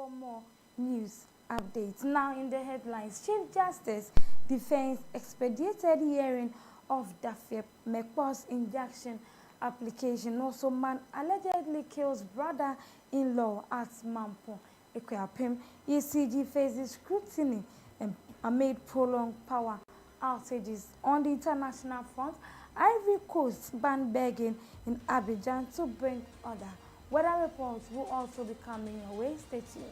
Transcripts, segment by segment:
for more news updates. Now in the headlines, Chief Justice defends expedited hearing of Dafia Mekpo's injunction application. Also, man allegedly kills brother-in-law at Mampo. Equiapim, ECG faces scrutiny and amid prolonged power outages. On the international front, Ivory Coast ban begging in Abidjan to bring order. Weather reports will also be coming your way. Stay tuned.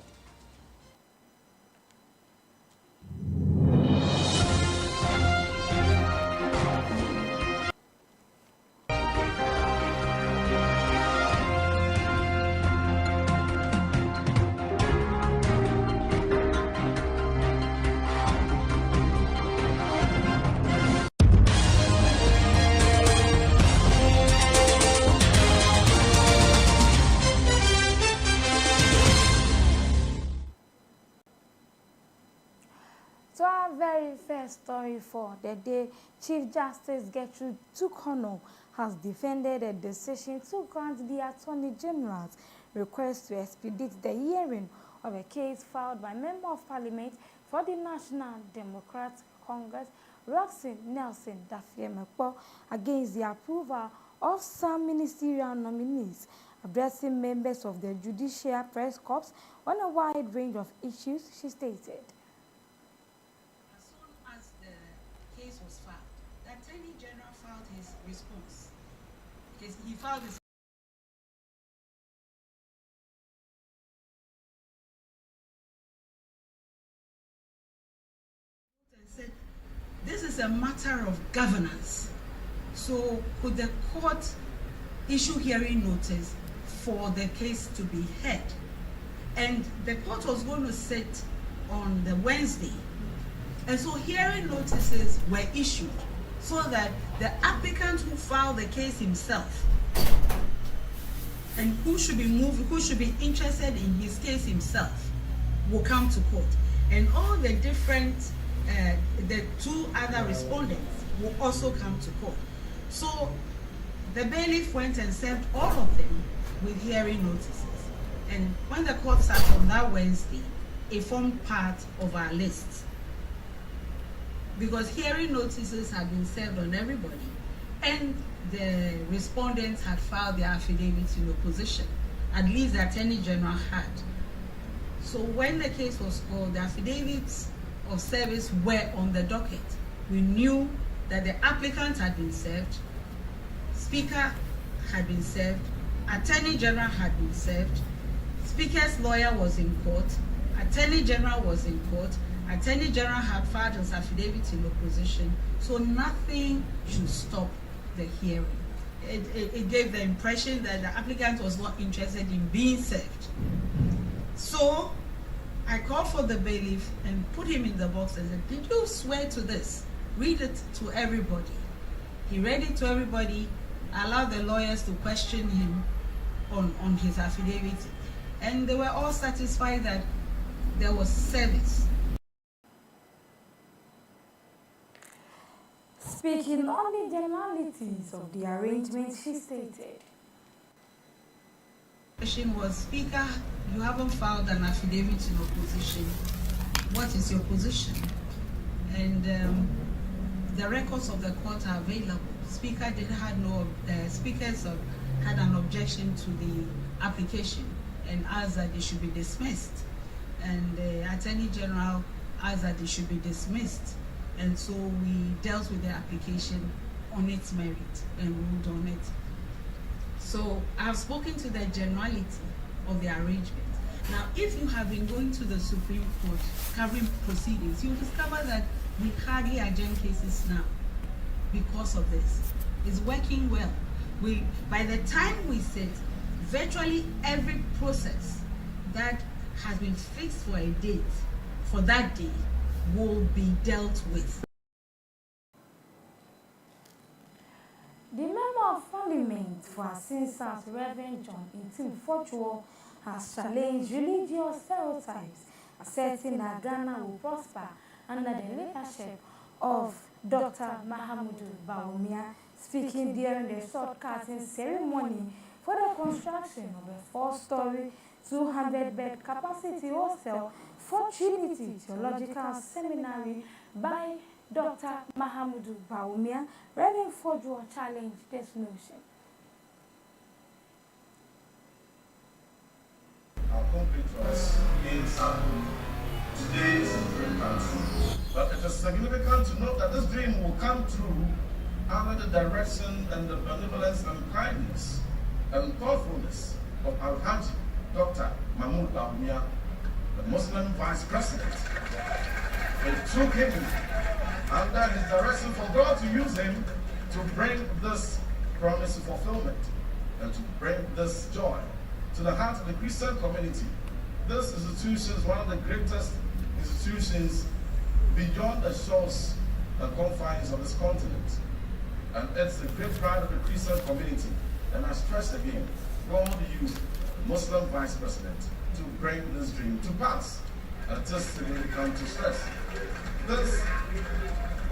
So our very first story for the day, Chief Justice Gertrude Tukono has defended a decision to grant the Attorney General's request to expedite the hearing of a case filed by Member of Parliament for the National Democratic Congress, Roxy Nelson Dafie-Mekpo, against the approval of some ministerial nominees, addressing members of the Judicial Press Corps on a wide range of issues, she stated. Case was filed, the Attorney General filed his response. He filed his and said, this is a matter of governance. So could the court issue hearing notice for the case to be heard? And the court was going to sit on the Wednesday. And so hearing notices were issued so that the applicant who filed the case himself and who should be interested in his case himself will come to court. And all the different, the two other respondents will also come to court. So the bailiff went and served all of them with hearing notices. And when the court sat on that Wednesday, it formed part of our list, because hearing notices had been served on everybody and the respondents had filed their affidavits in opposition. At least the Attorney General had. So when the case was called, the affidavits of service were on the docket. We knew that the applicant had been served, Speaker had been served, Attorney General had been served, Speaker's lawyer was in court, Attorney General was in court, Attorney General had filed his affidavit in opposition, so nothing should stop the hearing. It gave the impression that the applicant was not interested in being served. So I called for the bailiff and put him in the box and said, did you swear to this? Read it to everybody. He read it to everybody, allowed the lawyers to question him on his affidavit, and they were all satisfied that there was service. Speaking on the generalities of the arrangement, she stated. The question was, Speaker, you haven't filed an affidavit in opposition. What is your position? And the records of the court are available. Speakers had an objection to the application and asked that they should be dismissed. And the Attorney General asked that they should be dismissed. And so we dealt with the application on its merit and ruled on it. So I've spoken to the generality of the arrangement. Now, if you have been going to the Supreme Court covering proceedings, you'll discover that we hardly adjourn cases now because of this. It's working well. By the time we sit, virtually every process that has been fixed for a date, for that day, will be dealt with. The Member of Parliament for Asinsat, Reverend John Intim Fortuo, has challenged religious stereotypes, asserting that Ghana will prosper under the leadership of Dr. Mahamudu Bawumia, speaking during the sword cutting ceremony for the construction of a 4-story 200-bed capacity hostel for Trinity Theological Seminary by Dr. Mahamudu Baumia. Reverend Fojo challenged this notion. Our concrete for us is today's dream country. But it is significant to note that this dream will come true under the direction and the benevolence and kindness and thoughtfulness of Al-Haji Dr. Mahmoud Baumia, the Muslim Vice President. It took him under his direction for God to use him to bring this promise to fulfillment and to bring this joy to the heart of the Christian community. This institution is one of the greatest institutions beyond the shores and confines of this continent. And it's the great pride of the Christian community. And I stress again, God used Muslim Vice President to bring this dream to pass. And it is significant to stress. This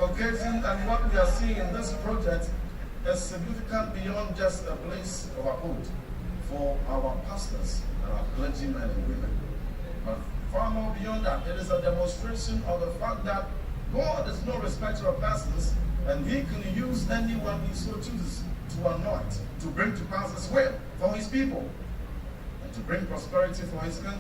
occasion and what we are seeing in this project is significant beyond just a place of abode for our pastors and our clergymen and women. But far more beyond that, it is a demonstration of the fact that God is no respecter of persons, and He can use anyone He so chooses to anoint to bring to pass His will for His people and to bring prosperity for His country.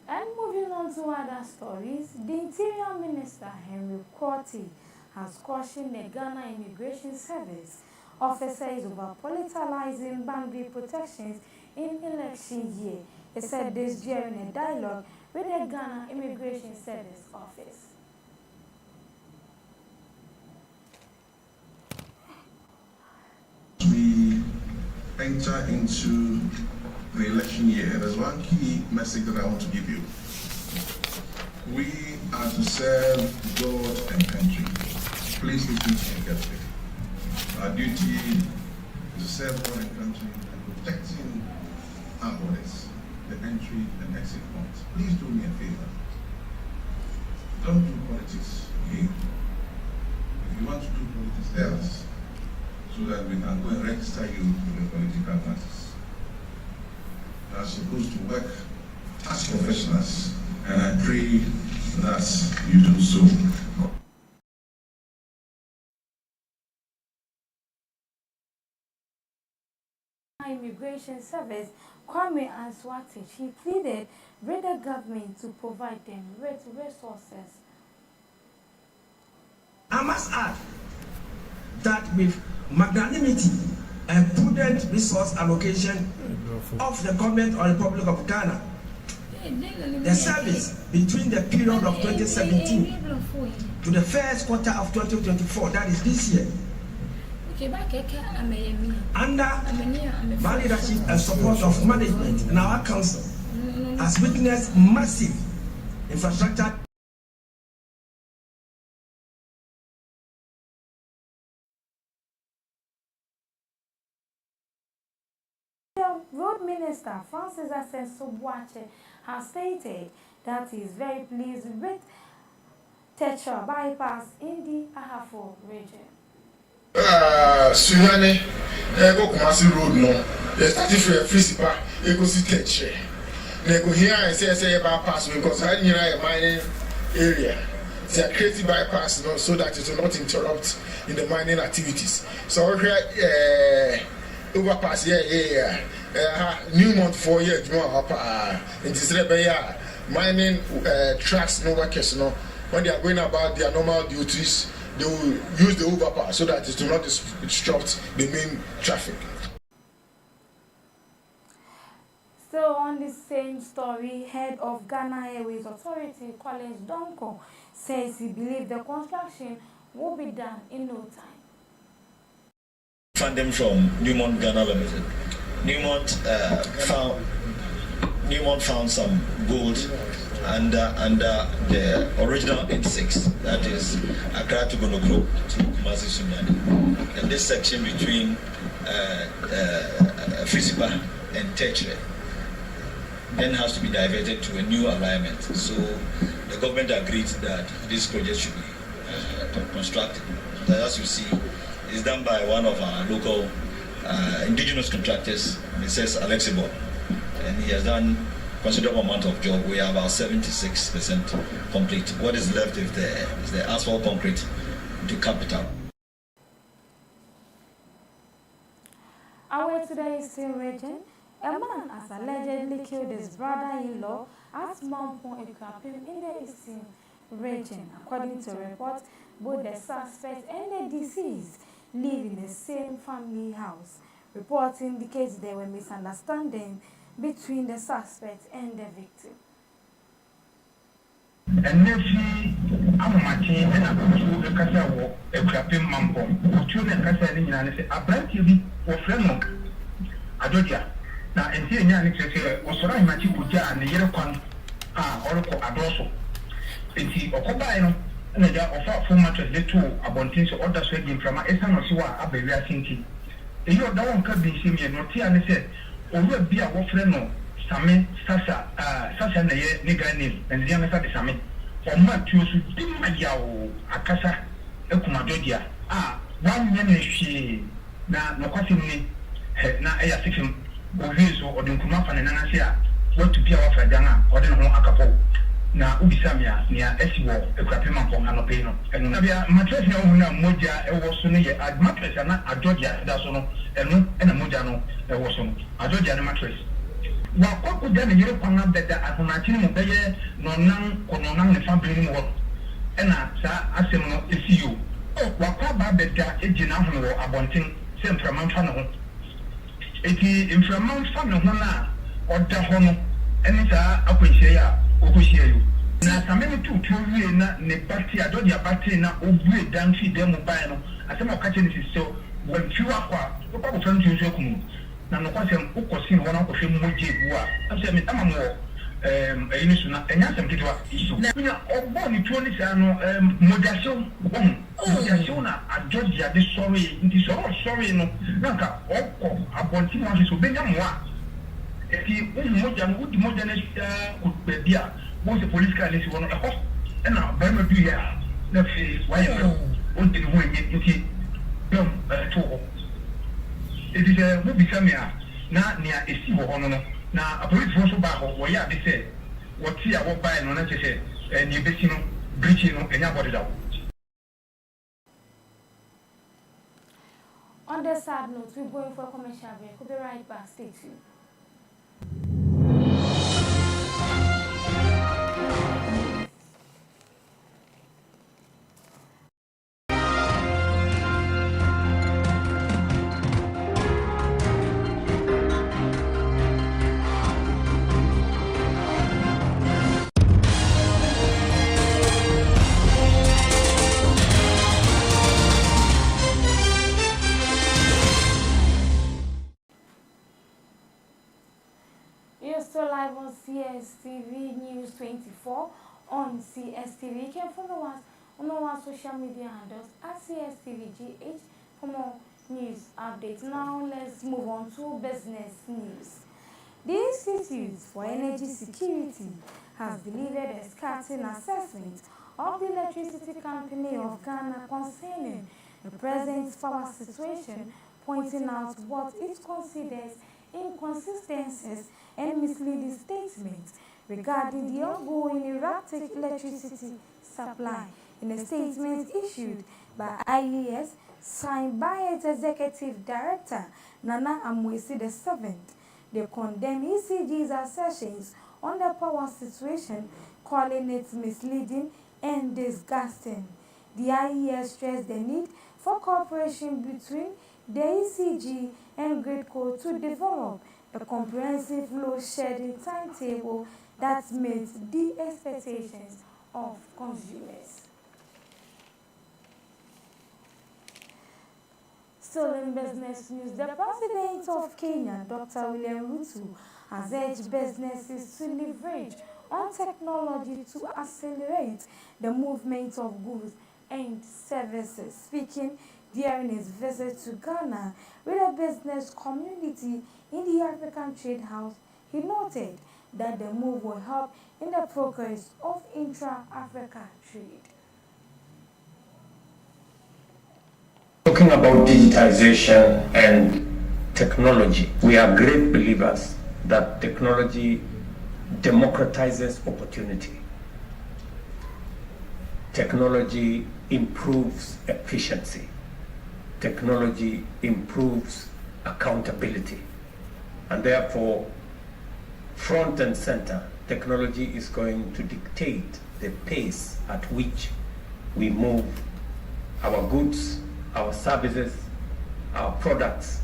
And moving on to other stories, the Interior Minister Henry Quartey has cautioned the Ghana Immigration Service officers over politicizing boundary protections in election year. He said this during a dialogue with the Ghana Immigration Service office. We enter into the election year, there's one key message that I want to give you. We are to serve God and country. Please listen to me carefully. Our duty is to serve God and country and protecting our borders, the entry and exit points. Please do me a favor. Don't do politics here. If you want to do politics, tell us, so that we can go and register you with the political parties. We are supposed to work as professionals, and I pray that you do so. Immigration Service, Kwame Answati, he pleaded with the government to provide them with resources. I must add that with magnanimity and prudent resource allocation of the government of the Republic of Ghana, the service between the period of 2017 to the first quarter of 2024, that is this year, under my leadership and support of management and our council, has witnessed massive infrastructure. Road Minister Francis Asenso-Boakye has stated that he is very pleased with Tetra bypass in the Ahafo region. Sunyane, go Kumasi Road no. They started from Frisipa, go see Tetra. They go here and say bypass because I need a mining area. It's a creative bypass no, so that it will not interrupt in the mining activities. So overpass Newmont 4 years in this area mining trucks no workers no when they are going about their normal duties they will use the overpass so that it will not disrupt the main traffic. Still on the same story, head of Ghana Airways Authority Collins Donko says he believes the construction will be done in no time. Funding from Newmont Ghana Limited. Newmont found some gold under the original 86, that is Accra to Gonokro to Kumasi Sunyani. And this section between Frisipa and Tetre then has to be diverted to a new alignment. So the government agreed that this project should be constructed. As you see, is done by one of our local indigenous contractors. It says Alexibo, and he has done considerable amount of job. We are about 76% complete. What is left is the asphalt concrete to capital. Our today's same region, a man has allegedly killed his brother-in-law at Mount Ekrapim in the eastern region. According to reports, both the suspect and the deceased live in the same family house. Reports indicate there were misunderstandings between the suspect and the victim. And if Amamachi and Abuju, the Casa, a crapping mampo, children Casa and say, a brand TV or friend Adoja. Now, and here Yannick says, was right, Machipuja and the Yerokon, Oracle Adoso. And he Okobino, and they offer full mattress, the two abontins or other sweating from a Esan or Siwa, Abbey, thinking. The York down could be seen and not here and said, or will be a wofreno. Same sasa sasa na ye nigga name and the other same for my two dimaya akasa ekumadodia 1 minute she na no kwasi ni na eya sikim oviso odinkuma fa na na sia what to be our friend na odi no akapo na ubisamia nia esiwo ekrapema pon anope no enu na bia mattress na hu na moja ewo so no ye mattress na adodia da so no enu na moja no ewo so no adodia na mattress Wakoko dane yere kwanga beda ahomachini mo beye nonan ne family mo ena sa asem no esiyo wakwa ba beda ejina ho wo abonten se mframa mfa no ho eti mframa mfa no ho na oda ho no eni sa akwanhie ya okohie yo na samene tutu wie na ne party adodi abate na obue dan fi dem bae no asem okache ne siso wonfiwa kwa ko ko fan tutu ekunu na no kwase ukosi no na ko hwe moje bua ase me tamamo eyini suna enya sem kitwa isu na obo ni tuo ni sa no modasyon modasyon na ajoji ade sorry nti sorry no nka okko abonti mo so benya moa eti moja no udi moja na ku bebia bo se police car ni si wono eho na ba ma du ya na fi wa ya o ndi ho enye nti to it is a movie camera na near a sea or no. Now, a police force back or ya they say, what see I walk by no not say, and you betino, breaching, and nobody out. On the sad note, we're going for a commercial break. We'll be right back. Stay tuned. Still live on Cstv News 24 on Cstv. You can follow us on our social media handles at CSTVGH for more news updates. Now let's move on to business news. The Institute for Energy Security has delivered a scathing assessment of the Electricity Company of Ghana concerning the present power situation, pointing out what it considers inconsistencies and misleading statements regarding the ongoing erratic electricity supply. In a statement issued by IES, signed by its Executive Director, Nana Amwesi VII, they condemn ECG's assertions on the power situation, calling it misleading and disgusting. The IES stressed the need for cooperation between the ECG and GridCo to develop a comprehensive load-shedding timetable that meets the expectations of consumers. Still in business news, the President of Kenya, Dr. William Ruto, has urged businesses to leverage on technology to accelerate the movement of goods and services. Speaking during his visit to Ghana with a business community in the African Trade House, he noted that the move will help in the progress of intra-Africa trade. Looking talking about digitization and technology, we are great believers that technology democratizes opportunity. Technology improves efficiency. Technology improves accountability. And therefore, front and center, technology is going to dictate the pace at which we move our goods, our services, our products,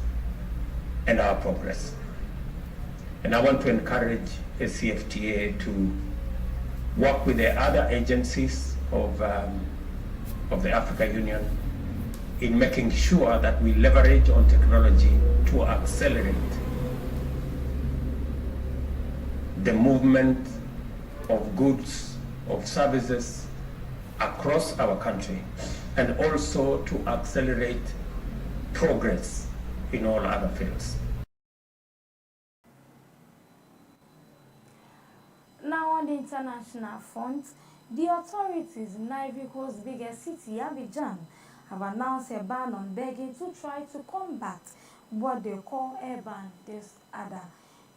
and our progress. And I want to encourage the CFTA to work with the other agencies of the African Union in making sure that we leverage on technology to accelerate the movement of goods, of services across our country, and also to accelerate progress in all other fields. Now on the international front, the authorities in Ivory Coast's biggest city, Abidjan, have announced a ban on begging to try to combat what they call urban disorder.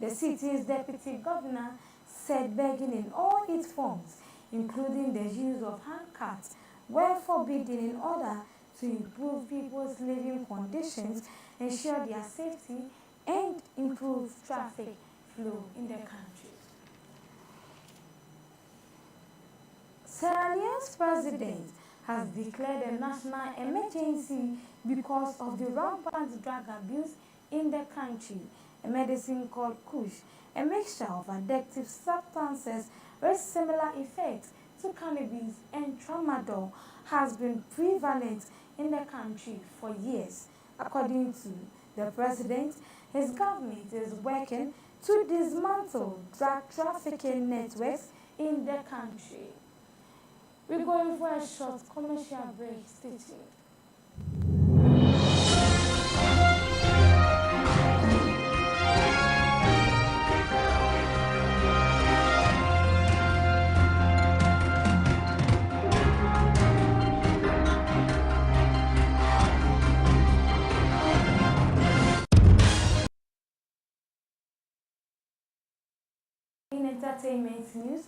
The city's deputy governor said begging in all its forms, including the use of handcarts, were forbidden in order to improve people's living conditions, ensure their safety, and improve traffic flow in the country. Sierra Leone's president has declared a national emergency because of the rampant drug abuse in the country. A medicine called Kush, a mixture of addictive substances with similar effects to cannabis and tramadol, has been prevalent in the country for years. According to the president, his government is working to dismantle drug trafficking networks in the country. We're going for a short commercial break. Stay tuned. In entertainment news,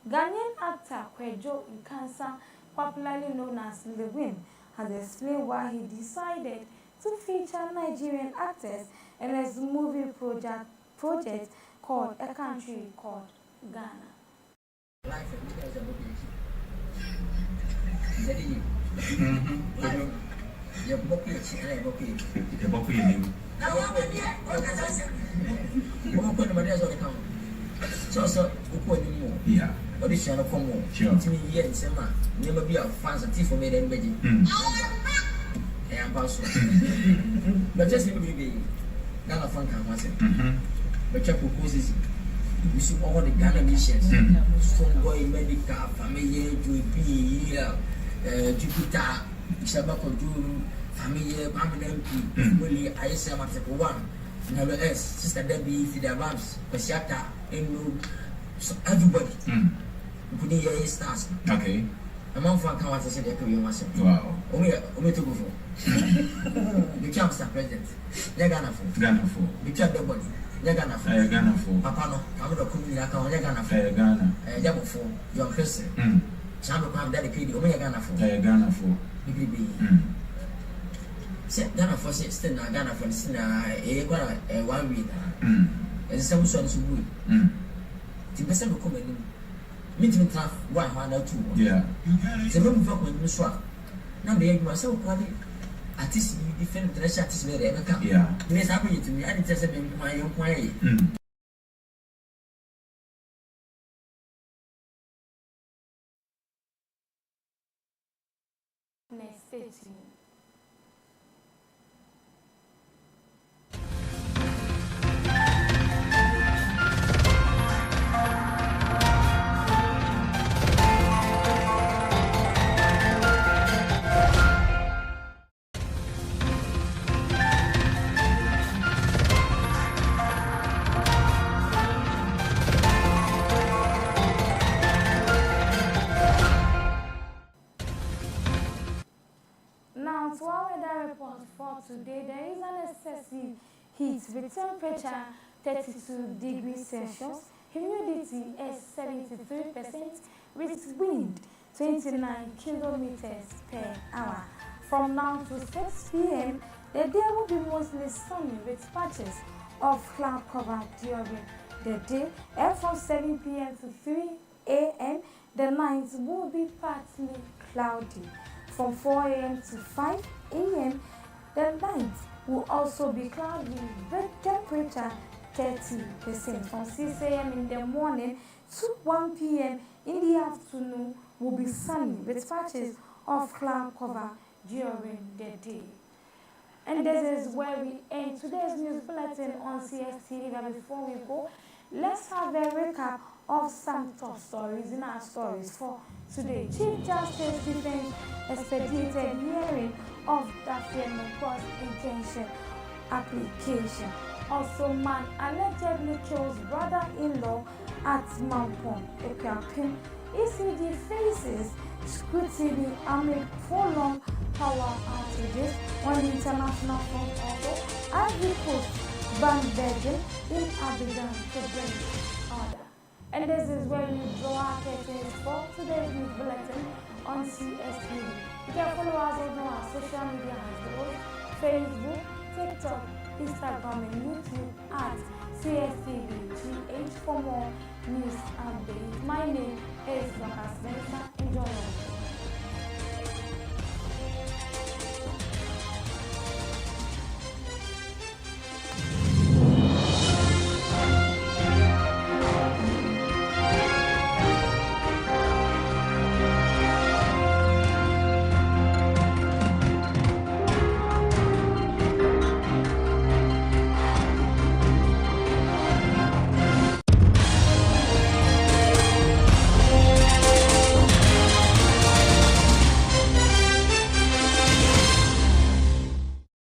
Ghanaian actor Kwejo Nkansa, popularly known as Lewin, has explained why he decided to feature Nigerian actors in his movie project called A Country Called Ghana. So, yeah. What is your combo? To me, yes, never be a fans of tea for me, then, baby. I am also. But just be Ghana Funk and was it. But your proposes you see all the Ghana missions. Strong boy, medical, family, Jupiter, Shabako, family, permanent MP, Willie, I say, one. Number S, Sister Debbie, Fida Rams, Pasiata, and so everybody. Putting your stars. Okay. A month for Kawas said there could be one. Wow. Only to go for. Become president. Yagana for. Ghana for. Become the body. Yagana for. Ghana for. Papa no, I'm not coming like Yagana for. Ghana. Yabo for. Your Christian. Some of that kid, Omega Ghana for. Ghana for. Be. Ghana for still Ghana for still a 1 week. And some sons who would. The best of coming. Meeting tough 1 or 2. Yeah. The room for when you swap. Now, be myself, at least you defend the shot is very ever come. Yeah. It is happening to me. I didn't just my own way. Next 15. Now today, there is an excessive heat with temperature 32 degrees Celsius, humidity is 73%, with wind 29 kilometers per hour. From now to 6 p.m., the day will be mostly sunny with patches of cloud cover during the day, and from 7 p.m. to 3 a.m., the night will be partly cloudy. From 4 a.m. to 5 a.m., the night will also be cloudy with temperature 30%. From 6 a.m. in the morning to 1 p.m. in the afternoon will be sunny with patches of cloud cover during the day. And this is where we end today's news bulletin on Cstv. But before we go, let's have a recap of some top stories in our stories for today. Chief Justice defends expedited hearing of Daphne Cross injunction application. Also, man allegedly kills brother-in-law at Mampong, Ekwapim. ECD faces scrutiny amid prolonged power outages on international front. Also, Ivory Coast ban begging in Abidjan to bring order. And this is where we draw our curtains for today's news bulletin on Cstv. You can follow us on our social media handles: Facebook, TikTok, Instagram, and YouTube at CSTVGH for more news updates. My name is Lucas Benza. Enjoy your day.